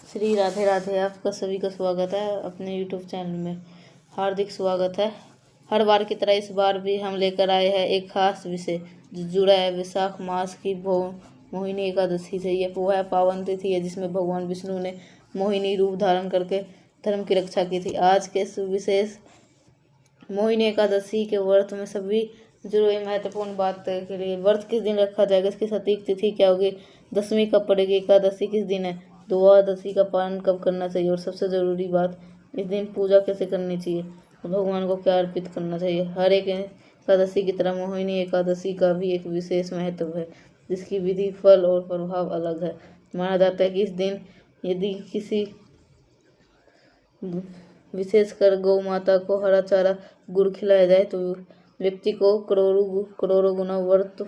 श्री राधे राधे। आपका सभी का स्वागत है अपने यूट्यूब चैनल में। हार्दिक स्वागत है। हर बार की तरह इस बार भी हम लेकर आए हैं एक खास विषय जो जुड़ा है वैशाख मास की मोहिनी एकादशी से। यह वह पावन तिथि है जिसमें भगवान विष्णु ने मोहिनी रूप धारण करके धर्म की रक्षा की थी। आज के विशेष मोहिनी एकादशी के व्रत में सभी जुड़ी महत्वपूर्ण बात के लिए व्रत किस दिन रखा जाएगा, इसकी सटीक तिथि क्या होगी, दशमी कब पड़ेगी, एकादशी किस दिन है, द्वादशी का पालन कब करना चाहिए और सबसे ज़रूरी बात, इस दिन पूजा कैसे करनी चाहिए और भगवान को क्या अर्पित करना चाहिए। हर एक एकादशी की तरह मोहिनी एकादशी का भी एक विशेष महत्व है जिसकी विधि, फल और प्रभाव अलग है। माना जाता है कि इस दिन यदि किसी विशेषकर गौ माता को हरा चारा गुड़ खिलाया जाए तो व्यक्ति को करोड़ों गुना व्रत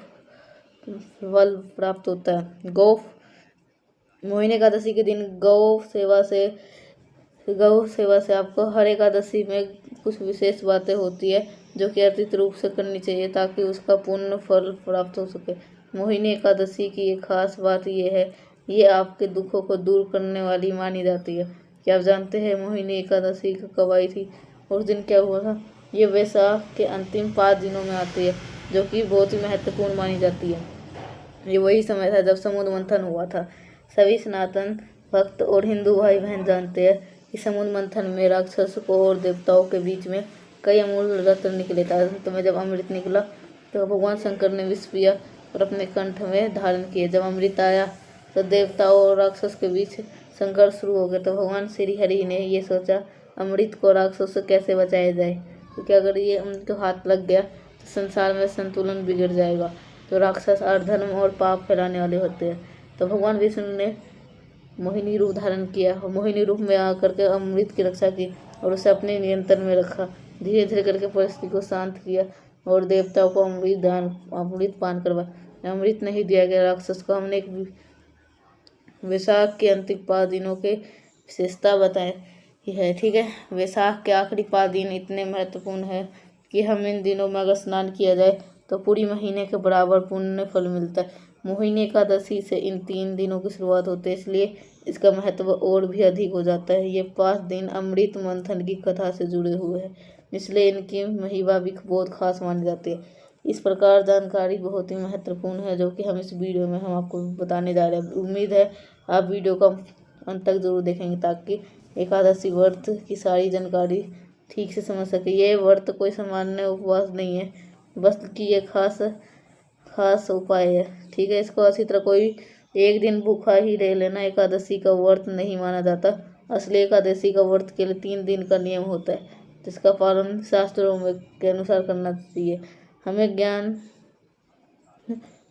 फल प्राप्त होता है। मोहिनी एकादशी के दिन गौ सेवा से आपको हर एकादशी में कुछ विशेष बातें होती है जो कि अतिरिक्त रूप से करनी चाहिए ताकि उसका पूर्ण फल प्राप्त हो सके। मोहिनी एकादशी की एक खास बात यह है, ये आपके दुखों को दूर करने वाली मानी जाती है। क्या आप जानते हैं मोहिनी एकादशी कब आई थी और उस दिन क्या हुआ था? ये वैशाख के अंतिम 5 दिनों में आती है जो कि बहुत ही महत्वपूर्ण मानी जाती है। ये वही समय था जब समुद्र मंथन हुआ था। सभी सनातन भक्त और हिंदू भाई बहन जानते हैं कि समुद्र मंथन में राक्षसों और देवताओं के बीच में कई अमूल्य रत्न निकले थे। अंत में जब अमृत निकला तो भगवान शंकर ने विष पिया और अपने कंठ में धारण किए। जब अमृत आया तो देवताओं और राक्षस के बीच संघर्ष शुरू हो गया। तो भगवान श्री हरि ने ये सोचा अमृत को राक्षसों से कैसे बचाया जाए, क्योंकि अगर ये उनके हाथ लग गया तो संसार में संतुलन बिगड़ जाएगा। तो राक्षस अधर्म और पाप फैलाने वाले होते हैं। तो भगवान विष्णु ने मोहिनी रूप धारण किया और मोहिनी रूप में आकर के अमृत की रक्षा की और उसे अपने नियंत्रण में रखा। धीरे धीरे करके परिस्थिति को शांत किया और देवताओं को अमृत पान करवाया। अमृत नहीं दिया गया राक्षस को। हमने एक वैशाख के अंतिम 5 दिनों के विशेषता बताए है। ठीक है, वैशाख के आखिरी 5 दिन इतने महत्वपूर्ण है कि हम इन दिनों में अगर स्नान किया जाए तो पूरी महीने के बराबर पुण्य फल मिलता है। मोहिनी एकादशी से इन 3 दिनों की शुरुआत होती है, इसलिए इसका महत्व और भी अधिक हो जाता है। ये 5 दिन अमृत मंथन की कथा से जुड़े हुए हैं, इसलिए इनकी महिमा भी बहुत खास मानी जाती है। इस प्रकार जानकारी बहुत ही महत्वपूर्ण है जो कि हम इस वीडियो में हम आपको बताने जा रहे हैं। उम्मीद है आप वीडियो को अंत तक जरूर देखेंगे ताकि एकादशी व्रत की सारी जानकारी ठीक से समझ सके। ये व्रत कोई सामान्य उपवास नहीं है, बस कि ये खास उपाय है। ठीक है, इसको अच्छी तरह कोई एक दिन भूखा ही रह लेना एकादशी का व्रत नहीं माना जाता। असली एकादशी का व्रत के लिए 3 दिन का नियम होता है जिसका पालन शास्त्रों में के अनुसार करना चाहिए।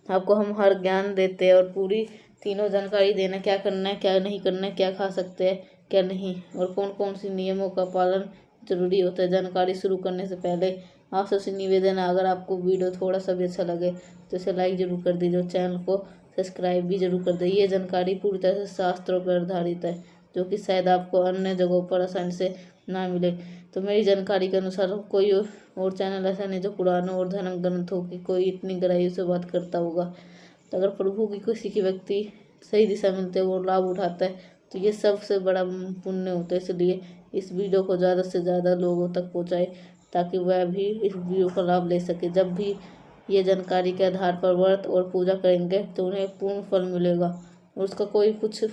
आपको हम हर ज्ञान देते हैं और पूरी तीनों जानकारी देना, क्या करना है, क्या नहीं करना है, क्या खा सकते हैं, क्या नहीं, और कौन कौन सी नियमों का पालन जरूरी होता है। जानकारी शुरू करने से पहले आप सबसे निवेदन है, अगर आपको वीडियो थोड़ा सा भी अच्छा लगे तो इसे लाइक जरूर कर दीजिए और चैनल को सब्सक्राइब भी जरूर कर दीजिए। ये जानकारी पूरी तरह से शास्त्रों पर आधारित है जो कि शायद आपको अन्य जगहों पर आसानी से ना मिले। तो मेरी जानकारी के अनुसार कोई और चैनल ऐसा नहीं जो पुरानों और धर्म ग्रंथों की कोई इतनी गहराई से बात करता होगा। तो अगर प्रभु की किसी की व्यक्ति सही दिशा मिलते है, वो लाभ उठाता है, तो ये सबसे बड़ा पुण्य होता है। इसलिए इस वीडियो को ज़्यादा से ज़्यादा लोगों तक पहुँचाए ताकि वह भी इस वीडियो का लाभ ले सके। जब भी ये जानकारी के आधार पर व्रत और पूजा करेंगे तो उन्हें पूर्ण फल मिलेगा और उसका कोई कुछ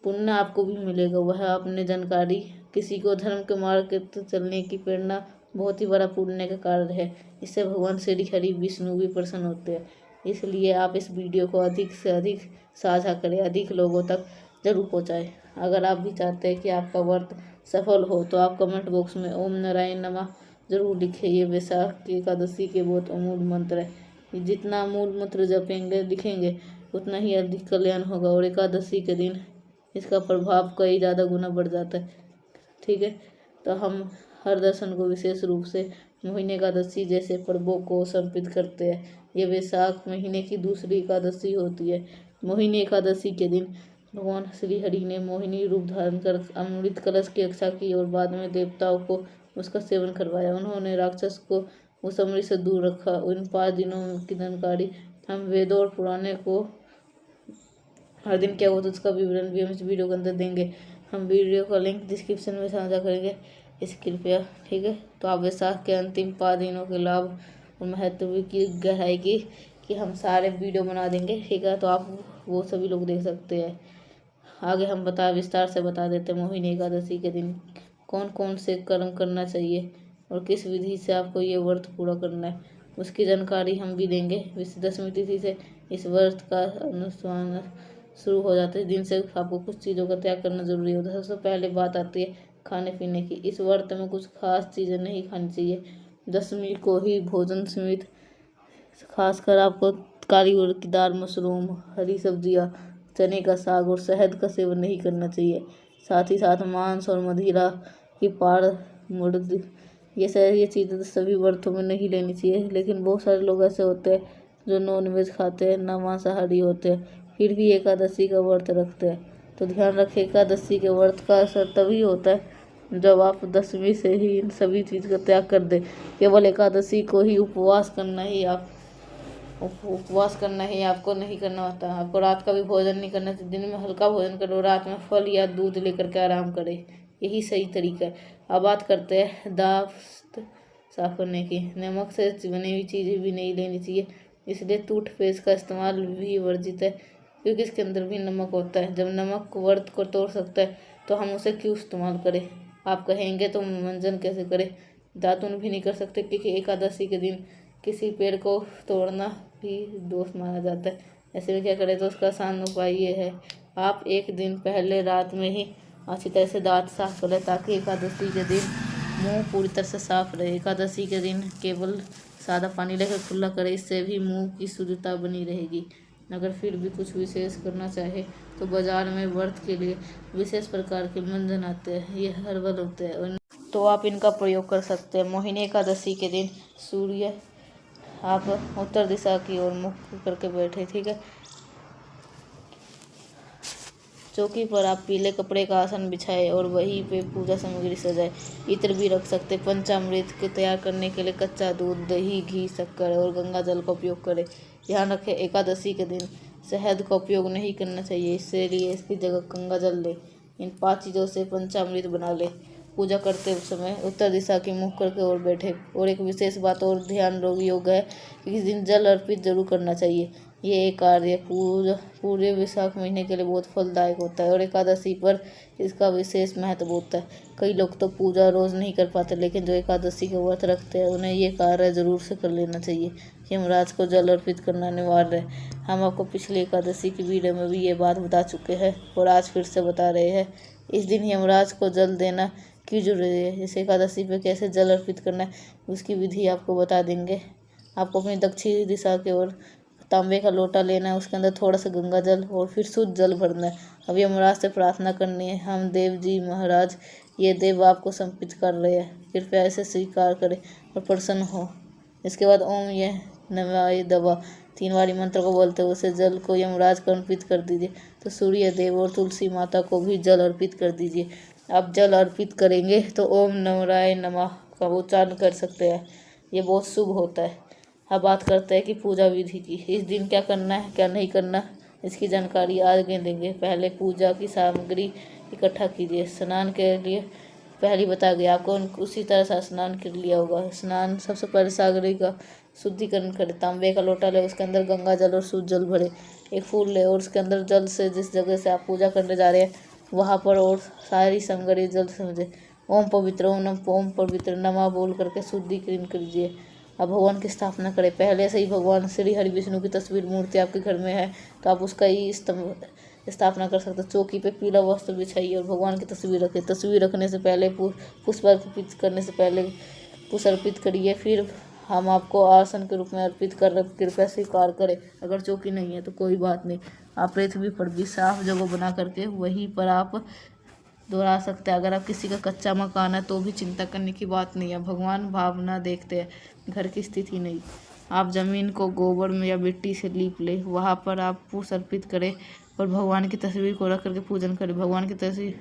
पुण्य आपको भी मिलेगा। वह आपने जानकारी किसी को धर्म के मार्ग के चलने की प्रेरणा बहुत ही बड़ा पुण्य का कारण है। इससे भगवान श्री हरि विष्णु भी प्रसन्न होते हैं। इसलिए आप इस वीडियो को अधिक से अधिक साझा करें, अधिक लोगों तक जरूर पहुंचाएं। अगर आप भी चाहते हैं कि आपका व्रत सफल हो तो आप कमेंट बॉक्स में ओम नारायण नमः जरूर लिखें। ये वैशाख की एकादशी के बहुत अमूल मंत्र है। जितना अमूल मंत्र जपेंगे लिखेंगे उतना ही अधिक कल्याण होगा और एकादशी के दिन इसका प्रभाव कई ज़्यादा गुना बढ़ जाता है। ठीक है, तो हम हर दर्शन को विशेष रूप से मोहिनी एकादशी जैसे पर्वों को समर्पित करते हैं। ये वैशाख महीने की दूसरी एकादशी होती है। मोहिनी एकादशी के दिन भगवान श्री हरि ने मोहिनी रूप धारण कर अमृत कलश की रक्षा की और बाद में देवताओं को उसका सेवन करवाया। उन्होंने राक्षस को उस अमृत से दूर रखा। उन 5 दिनों की जानकारी हम वेदों और पुराने को हर दिन क्या होता है उसका विवरण भी हम इस वीडियो के अंदर देंगे। हम वीडियो का लिंक डिस्क्रिप्शन में साझा करेंगे, इस कृपया, ठीक है। तो आप वैशाख के अंतिम 5 दिनों के लाभ और महत्व की गहराई की कि हम सारे वीडियो बना देंगे, ठीक है। तो आप वो सभी लोग देख सकते हैं। आगे हम विस्तार से बता देते हैं मोहिनी एकादशी के दिन कौन कौन से कर्म करना चाहिए और किस विधि से आपको ये व्रत पूरा करना है, उसकी जानकारी हम भी देंगे। विजयदशमी तिथि से इस व्रत का अनुष्ठान शुरू हो जाता है। दिन से आपको कुछ चीज़ों का त्याग करना जरूरी होता है। सबसे पहले बात आती है खाने पीने की। इस व्रत में कुछ खास चीज़ें नहीं खानी चाहिए। दशमी को ही भोजन सीमित, खासकर आपको काली उड़द की दाल, मशरूम, हरी सब्जियां, चने का साग और शहद का सेवन नहीं करना चाहिए। साथ ही साथ मांस और मदिरा की पार मुर्द ये चीज़ें तो सभी व्रतों में नहीं लेनी चाहिए। लेकिन बहुत सारे लोग ऐसे होते हैं जो नॉनवेज खाते हैं, ना मांसाहारी होते हैं, फिर भी एकादशी का व्रत रखते हैं। तो ध्यान रखें, एकादशी के व्रत का असर तभी होता है जब आप दशमी से ही इन सभी चीज़ का त्याग कर दें। केवल एकादशी को ही उपवास करना ही आपको नहीं करना होता। आपको रात का भी भोजन नहीं करना चाहिए। दिन में हल्का भोजन करो, रात में फल या दूध लेकर के आराम करें, यही सही तरीका है। अब बात करते हैं दांत साफ करने की। नमक से बनी हुई चीज़ें भी नहीं लेनी चाहिए, इसलिए टूथपेस्ट का इस्तेमाल भी वर्जित है, क्योंकि इसके अंदर भी नमक होता है। जब नमक व्रत को तोड़ सकता है तो हम उसे क्यों इस्तेमाल करें। आप कहेंगे तो मंजन कैसे करें। दातुन भी नहीं कर सकते, क्योंकि एकादशी के दिन किसी पेड़ को तोड़ना भी दोष माना जाता है। ऐसे में क्या करें, तो उसका आसान उपाय ये है, आप एक दिन पहले रात में ही अच्छी तरह से दांत साफ करें, ताकि एकादशी के दिन मुंह पूरी तरह से साफ रहे। एकादशी के दिन केवल सादा पानी लेकर कुल्ला करें, इससे भी मुंह की शुद्धता बनी रहेगी। अगर फिर भी कुछ विशेष करना चाहे तो बाजार में व्रत के लिए विशेष प्रकार के मंजन आते हैं, ये हर्बल होते हैं, तो आप इनका प्रयोग कर सकते हैं। मोहिनी एकादशी के दिन सूर्य आप उत्तर दिशा की ओर मुख करके बैठे, ठीक है। चौकी पर आप पीले कपड़े का आसन बिछाए और वहीं पे पूजा सामग्री सजाए। इत्र भी रख सकते। पंचामृत को तैयार करने के लिए कच्चा दूध, दही, घी, शक्कर और गंगा जल का उपयोग करें। ध्यान रखें, एकादशी के दिन शहद का उपयोग नहीं करना चाहिए, इसलिए इसकी जगह गंगा जल लें। इन 5 चीज़ों से पंचामृत बना लें। पूजा करते समय उत्तर दिशा की मुख करके और बैठे। और एक विशेष बात और ध्यान योग्य है कि इस दिन जल अर्पित जरूर करना चाहिए। ये एक कार्य पूरे वैशाख महीने के लिए बहुत फलदायक होता है और एकादशी पर इसका विशेष महत्व होता है। कई लोग तो पूजा रोज़ नहीं कर पाते, लेकिन जो एकादशी के व्रत रखते हैं उन्हें ये कार्य जरूर से कर लेना चाहिए। यमराज को जल अर्पित करना अनिवार्य है। हम आपको पिछली एकादशी की वीडियो में भी ये बात बता चुके हैं और आज फिर से बता रहे हैं। इस दिन यमराज को जल देना क्यों जरूरी है, इस एकादशी पे कैसे जल अर्पित करना है, उसकी विधि आपको बता देंगे। आपको अपनी दक्षिणी दिशा की ओर तांबे का लोटा लेना है, उसके अंदर थोड़ा सा गंगा जल और फिर शुद्ध जल भरना है। अब यमराज से प्रार्थना करनी है, हम देव जी महाराज, ये देव आपको समर्पित कर रहे हैं, कृपया इसे स्वीकार करें और प्रसन्न हो। इसके बाद ओम ये नमः दवा 3 बारी मंत्र को बोलते हुए उसे जल को यमराज को अर्पित कर दीजिए। तो सूर्य देव और तुलसी माता को भी जल अर्पित कर दीजिए। आप जल अर्पित करेंगे तो ओम नमः नमः का उच्चारण कर सकते हैं, ये बहुत शुभ होता है। अब बात करते हैं कि पूजा विधि की। इस दिन क्या करना है, क्या नहीं करना, इसकी जानकारी आगे देंगे। पहले पूजा की सामग्री इकट्ठा कीजिए। स्नान के लिए पहले बता गया आपको, उसी तरह से स्नान कर लिया होगा। स्नान सबसे पहले सामग्री का शुद्धिकरण करें। तांबे का लोटा ले, उसके अंदर गंगा जल और शुद्ध जल भरे। एक फूल ले और उसके अंदर जल से जिस जगह से आप पूजा करने जा रहे हैं वहाँ पर और सारी सामग्री जल समझे। ओम पवित्र नमः बोल करके शुद्धिकरण कीजिए। अब भगवान की स्थापना करें। पहले से ही भगवान श्री हरि विष्णु की तस्वीर मूर्ति आपके घर में है तो आप उसका ही स्थापना कर सकते हैं। चौकी पे पीला वस्त्र बिछाइए और भगवान की तस्वीर रखें। तस्वीर रखने से पहले पुष्प अर्पित करने से पहले पुष्प अर्पित करिए, फिर हम आपको आसन के रूप में अर्पित कर रहे, कृपया स्वीकार करें। अगर चौकी नहीं है तो कोई बात नहीं, आप पृथ्वी पर भी साफ जगह बना करके वहीं पर आप दोहरा सकते हैं। अगर आप किसी का कच्चा मकान है तो भी चिंता करने की बात नहीं है, भगवान भावना देखते हैं, घर की स्थिति नहीं। आप ज़मीन को गोबर में या मिट्टी से लीप ले, वहाँ पर आप पुष्प अर्पित करें और भगवान की तस्वीर को रख करके पूजन करें। भगवान की तस्वीर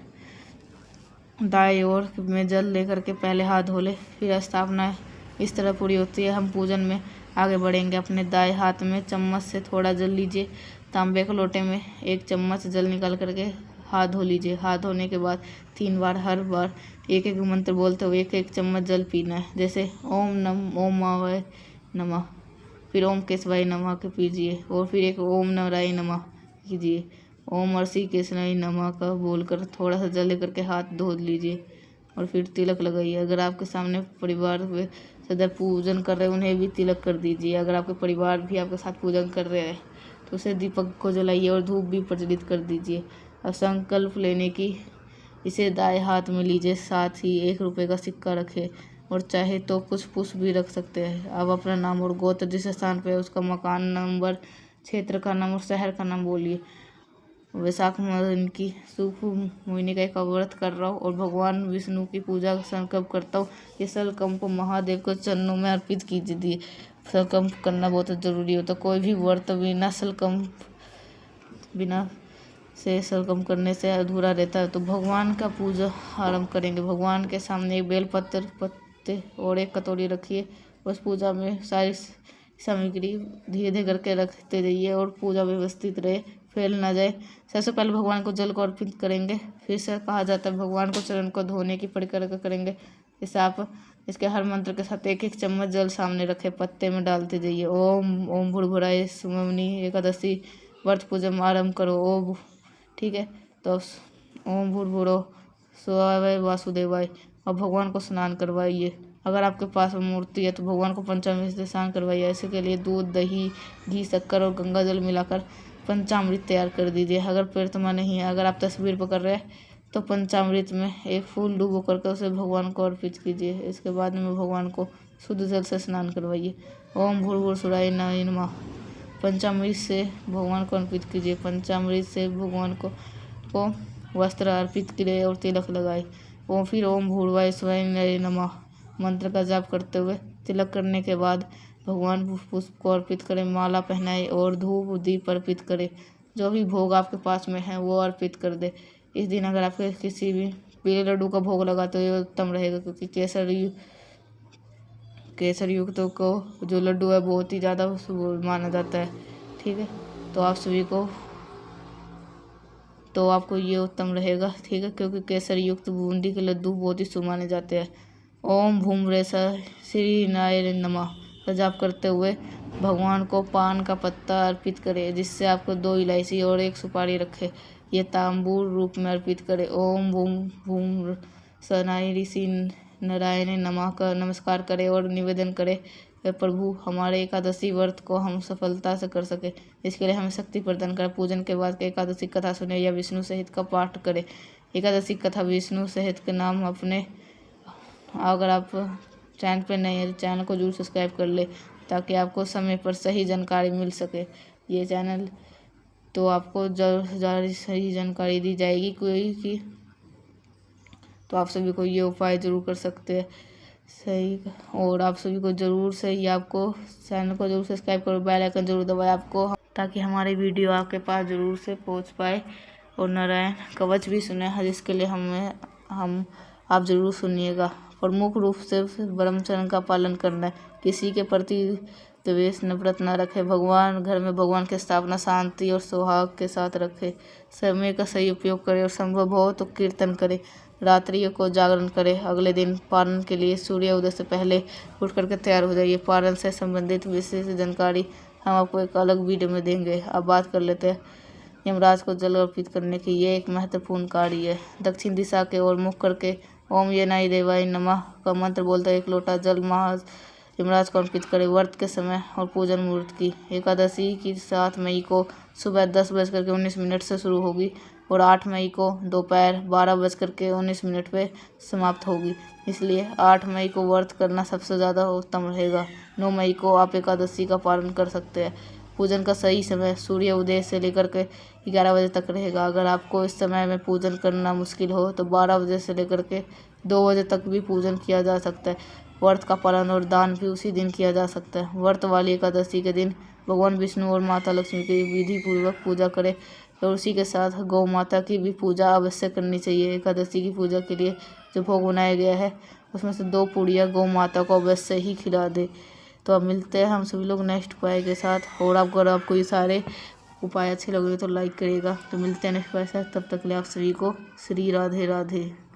दाएं ओर में जल लेकर के पहले हाथ धो ले, फिर स्थापना इस तरह पूरी होती है। हम पूजन में आगे बढ़ेंगे। अपने दाएं हाथ में चम्मच से थोड़ा जल लीजिए तांबे के लोटे में 1 चम्मच जल निकाल करके हाथ धो लीजिए। हाथ धोने के बाद 3 बार हर बार एक एक मंत्र बोलते हुए 1 चम्मच जल पीना है। जैसे ओम मावाय नमः, फिर ओम केशवाय नमः के पीजिए और फिर एक ओम नारायण नमः कीजिए। ओम अर्षि केशवाय नमः का बोलकर थोड़ा सा जल लेकर के हाथ धो लीजिए और फिर तिलक लगाइए। अगर आपके सामने परिवार में सदैव पूजन कर रहे हैं उन्हें भी तिलक कर दीजिए। अगर आपके परिवार भी आपके साथ पूजन कर रहे हैं तो उसे दीपक को जलाइए और धूप भी प्रज्वलित कर दीजिए। अब संकल्प लेने की, इसे दाएं हाथ में लीजिए, साथ ही 1 रुपये का सिक्का रखें और चाहे तो कुछ पुष्प भी रख सकते हैं। अब अपना नाम और गोत्र जिस स्थान पे है उसका मकान नंबर, क्षेत्र का नाम और शहर का नाम बोलिए। वैशाख माह की शुभ महीने का एक व्रत कर रहा हूँ और भगवान विष्णु की पूजा का संकल्प करता हूँ। ये संकल्प महादेव को चरणों में अर्पित कीजिए। संकल्प करना बहुत जरूरी होता है। कोई भी व्रत बिना संकल्प करने से अधूरा रहता है। तो भगवान का पूजा आरंभ करेंगे। भगवान के सामने एक बेलपत्र, पत्ते और एक कटोरी रखिए। उस पूजा में सारी सामग्री धीरे धीरे करके रखते जाइए और पूजा व्यवस्थित रहे, फैल ना जाए। सबसे पहले भगवान को जल को अर्पित करेंगे। फिर से कहा जाता है भगवान को चरण को धोने की परिक्रमा करेंगे। जैसे आप इसके हर मंत्र के साथ 1 चम्मच जल सामने रखे, पत्ते में डालते जाइए। ओम भूर्भुवः सुमनी एकादशी व्रत पूजा आरम्भ करो। ओम, ठीक है। तो ओम भूर्भुवः स्वः वासुदेवाय। और भगवान को स्नान करवाइए। अगर आपके पास मूर्ति है तो भगवान को पंचामृत से स्नान करवाइए। ऐसे के लिए दूध, दही, घी, शक्कर और गंगा जल मिलाकर पंचामृत तैयार कर दीजिए। अगर प्रतिमा नहीं है, अगर आप तस्वीर पकड़ रहे हैं तो पंचामृत में एक फूल डुबो करके उसे भगवान को अर्पित कीजिए। इसके बाद में भगवान को शुद्ध जल से स्नान करवाइए। ओम भूर्भुवः स्वः नमः। पंचामृत से भगवान को अर्पित कीजिए। पंचामृत से भगवान को वस्त्र अर्पित कीजिए और तिलक लगाए। फिर ओम भूर्भुवः स्वः नमः मंत्र का जाप करते हुए तिलक करने के बाद भगवान पुष्प को अर्पित करें, माला पहनाए और धूप दीप अर्पित करें। जो भी भोग आपके पास में है वो अर्पित कर दे। इस दिन अगर आपके किसी भी पीले लड्डू का भोग लगा तो ये उत्तम रहेगा, क्योंकि केसर युक्त को जो लड्डू है बहुत ही ज़्यादा माना जाता है। ठीक है, तो आप सभी को, तो आपको ये उत्तम रहेगा। ठीक है, क्योंकि केसर युक्त बूंदी के लड्डू बहुत ही शुभ माने जाते हैं। ओम भूमरेशा श्री नारायण नमः का जाप करते हुए भगवान को पान का पत्ता अर्पित करें, जिससे आपको 2 इलायची और 1 सुपारी रखे। ये तांबूल रूप में अर्पित करें। ओम भूम सनाई ऋषि नारायण नमः का नमस्कार करें और निवेदन करें, प्रभु हमारे एकादशी व्रत को हम सफलता से कर सके, इसके लिए हमें शक्ति प्रदान करें। पूजन के बाद एकादशी कथा सुने या विष्णु सहित का पाठ करें। एकादशी कथा विष्णु सहित के नाम अपने, अगर आप चैनल पर नए हैं तो चैनल को जरूर सब्सक्राइब कर ले, ताकि आपको समय पर सही जानकारी मिल सके। ये चैनल तो आपको ज़्यादा सही जानकारी दी जाएगी कोई की, तो आप सभी को ये उपाय ज़रूर कर सकते हैं सही। और आप सभी को ज़रूर सही, आपको चैनल को जरूर सब्सक्राइब करो, बेल आइकन जरूर दबाए आपको, ताकि हमारी वीडियो आपके पास ज़रूर से पहुंच पाए। और नारायण कवच भी सुने हैं, जिसके लिए आप ज़रूर सुनिएगा। प्रमुख रूप से ब्रह्मचर्य का पालन करना है। किसी के प्रति द्वेष नफरत न रखे। घर में भगवान की स्थापना शांति और सौहार्द के साथ रखे। समय का सही उपयोग करें और संभव हो तो कीर्तन करें। रात्रियों को जागरण करें। अगले दिन पारण के लिए सूर्य उदय से पहले उठ करके तैयार हो जाइए। पारण से संबंधित विशेष जानकारी हम आपको एक अलग वीडियो में देंगे। अब बात कर लेते हैं यमराज को जल अर्पित करने की। ये एक महत्वपूर्ण कार्य है। दक्षिण दिशा के ओर मुख करके ओम येनाय देवाय नमः का मंत्र बोलते 1 लोटा जल यमराज को अर्पित करें। व्रत के समय और पूजन मुहूर्त की। एकादशी की 7 मई को सुबह 10:19 से शुरू होगी और 8 मई को दोपहर 12:19 पे समाप्त होगी। इसलिए 8 मई को व्रत करना सबसे ज़्यादा उत्तम रहेगा। 9 मई को आप एकादशी का पालन कर सकते हैं। पूजन का सही समय सूर्य उदय से लेकर के 11 बजे तक रहेगा। अगर आपको इस समय में पूजन करना मुश्किल हो तो 12 बजे से लेकर के 2 बजे तक भी पूजन किया जा सकता है। व्रत का पालन और दान भी उसी दिन किया जा सकता है। व्रत वाली एकादशी के दिन भगवान विष्णु और माता लक्ष्मी की विधि पूर्वक पूजा करें और उसी के साथ गौ माता की भी पूजा अवश्य करनी चाहिए। एकादशी की पूजा के लिए जो भोग बनाया गया है उसमें से 2 पूड़ियाँ गौ माता को अवश्य ही खिला दे। तो अब मिलते हैं हम सभी लोग नेक्स्ट उपाय के साथ। और अगर आपको ये सारे उपाय अच्छे लगे तो लाइक करिएगा। तो मिलते हैं नेक्स्ट बार, तब तक के लिए आप सभी को श्री राधे राधे।